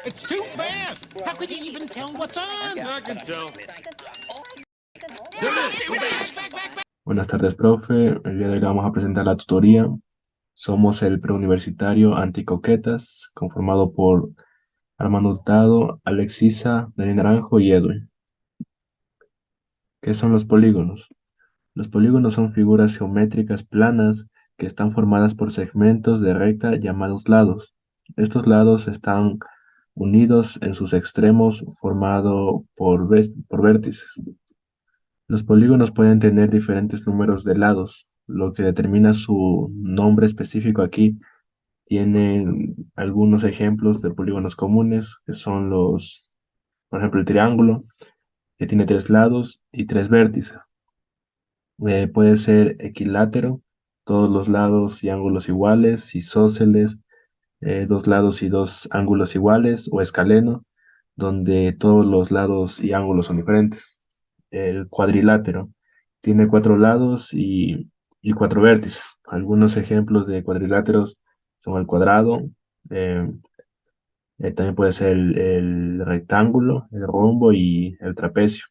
It's too fast. How could you even tell what's on? I can tell. Buenas tardes, profe. El día de hoy le vamos a presentar la tutoría. Somos el preuniversitario Anticoquetas, conformado por Armando Hurtado, Alexisa, Dani Naranjo y Edwin. ¿Qué son los polígonos? Los polígonos son figuras geométricas planas que están formadas por segmentos de recta llamados lados. Estos lados están unidos en sus extremos formado por vértices. Los polígonos pueden tener diferentes números de lados, lo que determina su nombre específico aquí. Tienen algunos ejemplos de polígonos comunes, que son por ejemplo, el triángulo, que tiene 3 lados y 3 vértices. Puede ser equilátero, todos los lados y ángulos iguales, isósceles, 2 lados y 2 ángulos iguales, o escaleno, donde todos los lados y ángulos son diferentes. El cuadrilátero tiene 4 lados y 4 vértices. Algunos ejemplos de cuadriláteros son el cuadrado, eh, también puede ser el rectángulo, el rombo y el trapecio.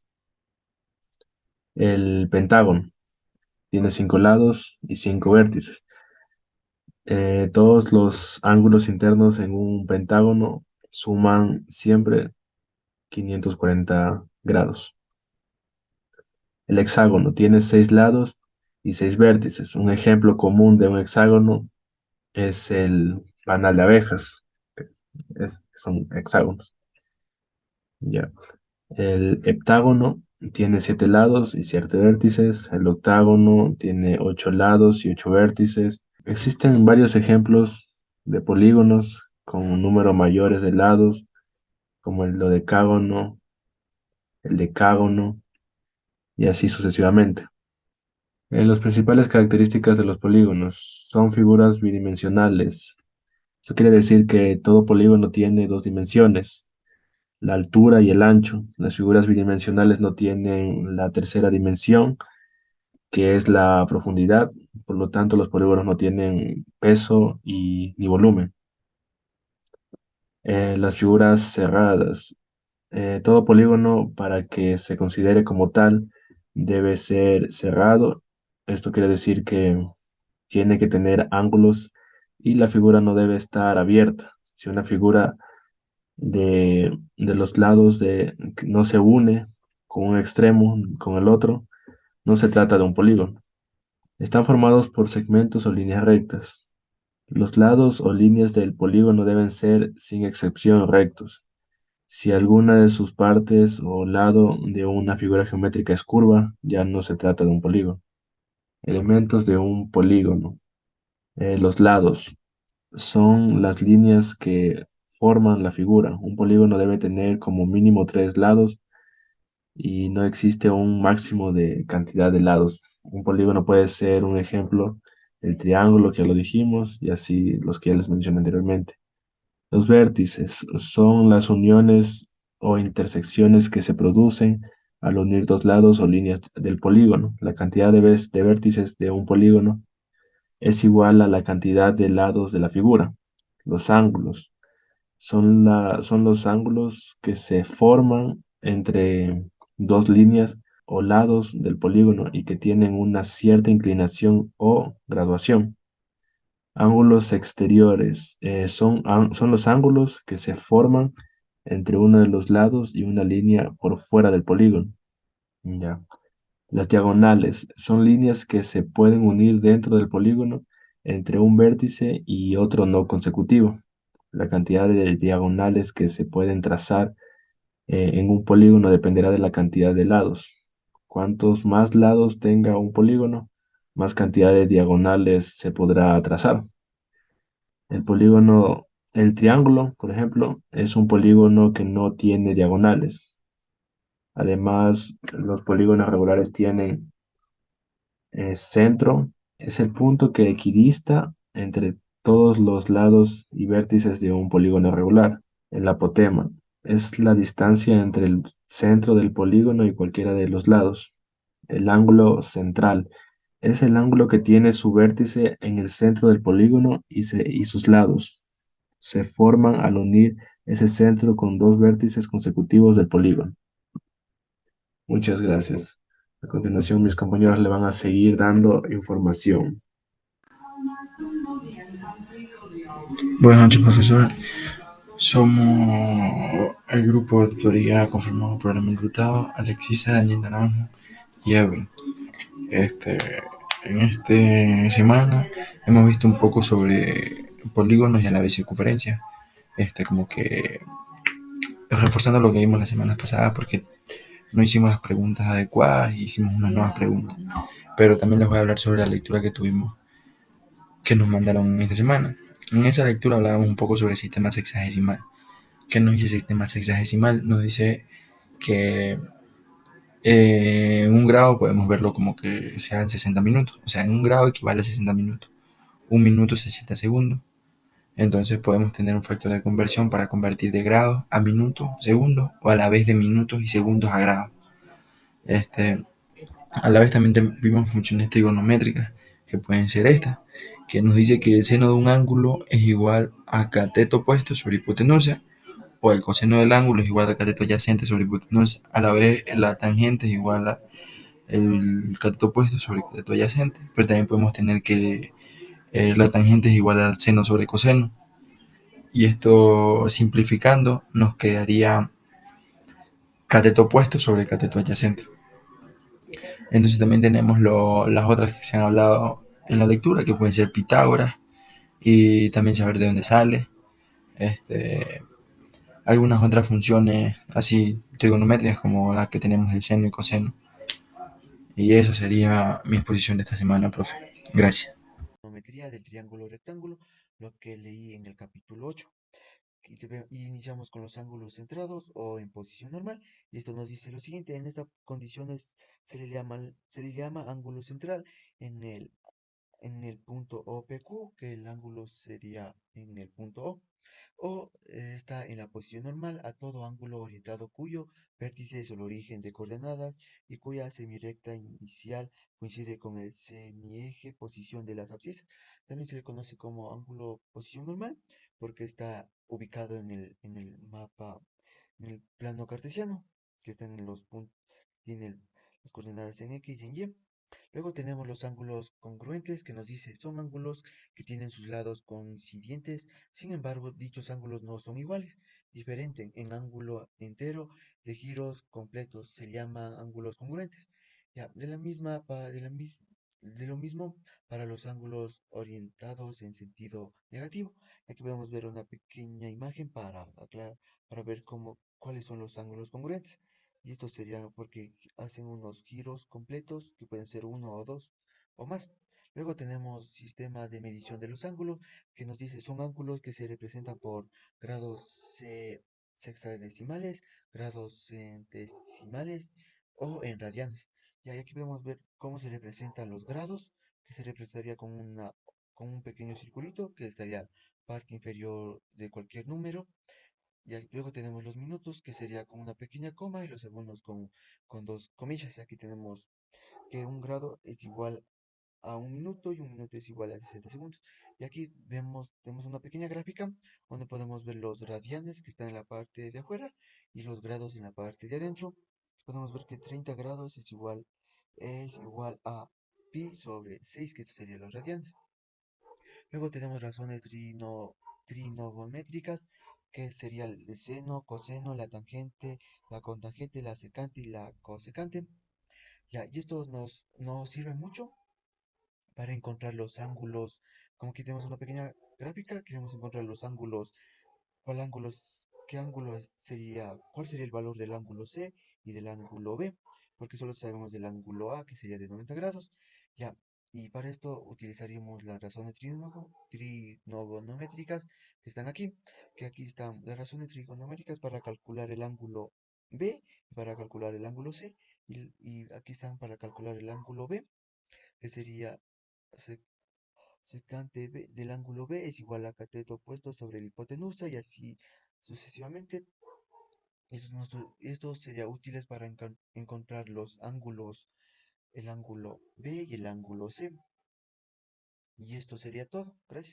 El pentágono tiene 5 lados y 5 vértices. Todos los ángulos internos en un pentágono suman siempre 540 grados. El hexágono tiene 6 lados y 6 vértices. Un ejemplo común de un hexágono es el panal de abejas. Son hexágonos. Ya. El heptágono tiene 7 lados y 7 vértices. El octágono tiene 8 lados y 8 vértices. Existen varios ejemplos de polígonos con un número mayores de lados, como el dodecágono, el decágono y así sucesivamente. Las principales características de los polígonos son figuras bidimensionales. Eso quiere decir que todo polígono tiene 2 dimensiones, la altura y el ancho. Las figuras bidimensionales no tienen la tercera dimensión, que es la profundidad. Por lo tanto, los polígonos no tienen peso ni volumen. Las figuras cerradas. Todo polígono, para que se considere como tal, debe ser cerrado. Esto quiere decir que tiene que tener ángulos y la figura no debe estar abierta. Si una figura de los lados no se une con un extremo con el otro, no se trata de un polígono. Están formados por segmentos o líneas rectas. Los lados o líneas del polígono deben ser, sin excepción, rectos. Si alguna de sus partes o lado de una figura geométrica es curva, ya no se trata de un polígono. Elementos de un polígono. Los lados son las líneas que forman la figura. Un polígono debe tener como mínimo 3 lados y no existe un máximo de cantidad de lados. Un polígono puede ser, un ejemplo, el triángulo, que ya lo dijimos, y así los que ya les mencioné anteriormente. Los vértices son las uniones o intersecciones que se producen al unir 2 lados o líneas del polígono. La cantidad de vértices de un polígono es igual a la cantidad de lados de la figura. Los ángulos son los ángulos que se forman entre 2 líneas o lados del polígono y que tienen una cierta inclinación o graduación. Ángulos exteriores son los ángulos que se forman entre uno de los lados y una línea por fuera del polígono. Ya. Las diagonales son líneas que se pueden unir dentro del polígono entre un vértice y otro no consecutivo. La cantidad de diagonales que se pueden trazar en un polígono dependerá de la cantidad de lados. Cuantos más lados tenga un polígono, más cantidad de diagonales se podrá trazar. El triángulo, por ejemplo, es un polígono que no tiene diagonales. Además, los polígonos regulares tienen centro, es el punto que equidista entre todos los lados y vértices de un polígono regular. El apotema es la distancia entre el centro del polígono y cualquiera de los lados. El ángulo central es el ángulo que tiene su vértice en el centro del polígono y sus lados. Se forman al unir ese centro con dos vértices consecutivos del polígono. Muchas gracias. A continuación, mis compañeros le van a seguir dando información. Buenas noches, profesor. Somos el grupo de tutoría conformado por el enrutado, Alexisa, Daniel Naranjo y Evan. En esta semana hemos visto un poco sobre polígonos y a la vez circunferencia. Como que reforzando lo que vimos la semana pasada, porque no hicimos las preguntas adecuadas y hicimos unas nuevas preguntas. Pero también les voy a hablar sobre la lectura que tuvimos, que nos mandaron esta semana. En esa lectura hablábamos un poco sobre el sistema sexagesimal. ¿Qué nos dice el sistema sexagesimal? Nos dice que en un grado podemos verlo como que sean 60 minutos. O sea, en un grado equivale a 60 minutos. Un minuto 60 segundos. Entonces podemos tener un factor de conversión para convertir de grados a minutos, segundos, o a la vez de minutos y segundos a grados. A la vez también vimos funciones trigonométricas, que pueden ser estas, que nos dice que el seno de un ángulo es igual a cateto opuesto sobre hipotenusa, o el coseno del ángulo es igual al cateto adyacente sobre hipotenusa. A la vez la tangente es igual a el cateto opuesto sobre el cateto adyacente, pero también podemos tener que la tangente es igual al seno sobre coseno. Y esto simplificando nos quedaría cateto opuesto sobre cateto adyacente. Entonces también tenemos las otras que se han hablado en la lectura, que pueden ser Pitágoras, y también saber de dónde sale. Algunas otras funciones así trigonométricas como las que tenemos de seno y coseno. Y eso sería mi exposición de esta semana, profe. Gracias. Geometría del triángulo rectángulo, lo que leí en el capítulo 8. Y iniciamos con los ángulos centrados o en posición normal. Y esto nos dice lo siguiente: en estas condiciones se le llama ángulo central en el punto OPQ, que el ángulo sería en el punto O está en la posición normal a todo ángulo orientado cuyo vértice es el origen de coordenadas y cuya semirecta inicial coincide con el semieje posición de las abscisas. También se le conoce como ángulo posición normal porque está ubicado en el mapa, en el plano cartesiano, que está en los puntos, tiene las coordenadas en X y en Y. Luego tenemos los ángulos congruentes, que nos dice son ángulos que tienen sus lados coincidentes. Sin embargo, dichos ángulos no son iguales, diferentes en ángulo entero de giros completos. Se llaman ángulos congruentes. Ya, de lo mismo para los ángulos orientados en sentido negativo. Aquí podemos ver una pequeña imagen para ver cuáles son los ángulos congruentes. Y esto sería porque hacen unos giros completos que pueden ser uno o dos o más. Luego tenemos sistemas de medición de los ángulos que nos dice son ángulos que se representan por grados sexagesimales, grados centesimales o en radianes. Y aquí podemos ver cómo se representan los grados, que se representaría con un pequeño circulito que estaría parte inferior de cualquier número. Y luego tenemos los minutos, que sería con una pequeña coma, y los segundos con dos comillas. Y aquí tenemos que un grado es igual a un minuto y un minuto es igual a 60 segundos. Y aquí tenemos una pequeña gráfica donde podemos ver los radianes que están en la parte de afuera y los grados en la parte de adentro. Podemos ver que 30 grados es igual a pi sobre 6, que estos serían los radianes. Luego tenemos razones trigonométricas, que sería el seno, coseno, la tangente, la cotangente, la secante y la cosecante. Ya, y esto nos sirve mucho para encontrar los ángulos. Como aquí tenemos una pequeña gráfica, queremos encontrar los ángulos. ¿Cuál sería el valor del ángulo C y del ángulo B? Porque solo sabemos del ángulo A, que sería de 90 grados. Ya, y para esto utilizaríamos las razones trigonométricas que están aquí, que aquí están las razones trigonométricas para calcular el ángulo B y para calcular el ángulo C, y aquí están para calcular el ángulo B, que sería secante B del ángulo B es igual a cateto opuesto sobre la hipotenusa, y así sucesivamente. Estos serían útiles para encontrar los ángulos, el ángulo B y el ángulo C. Y esto sería todo. Gracias.